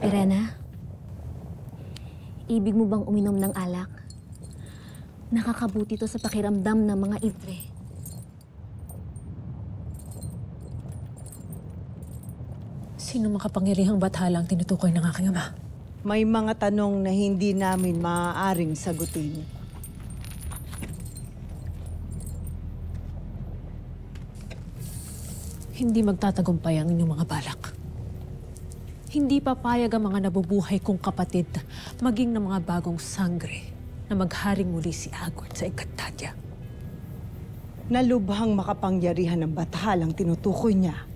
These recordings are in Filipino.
Irena, ibig mo bang uminom ng alak? Nakakabuti to sa pakiramdam ng mga itre. Sino makapangyarihang bathala ang tinutukoy ng aking ama? May mga tanong na hindi namin maaaring sagutin. Hindi magtatagumpay ang inyong mga balak. Hindi papayag ang mga nabubuhay kong kapatid maging ng mga bagong sangre na magharing muli si Agwat sa Encantadia. Nalubhang makapangyarihan ng bathalang tinutukoy niya.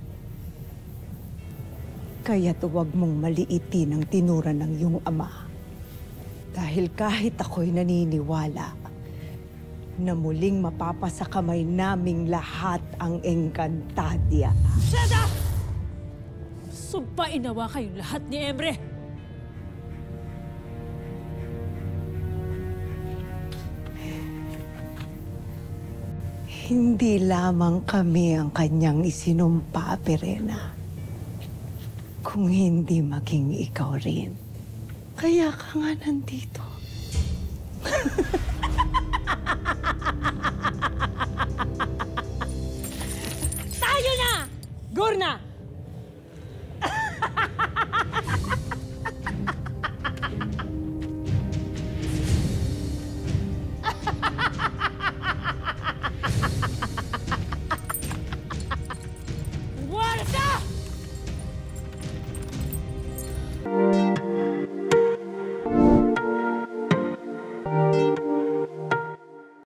Kaya't huwag mong maliitin ang tinura ng iyong ama. Dahil kahit ako'y naniniwala na muling mapapasa kamay naming lahat ang Encantadia. Shut up! Sumpain nawa kayong lahat ni Emre! Hindi lamang kami ang kanyang isinumpa, Perena. Kung hindi maging ikaw rin. Kaya ka nga nandito. Tayo na! Gurna!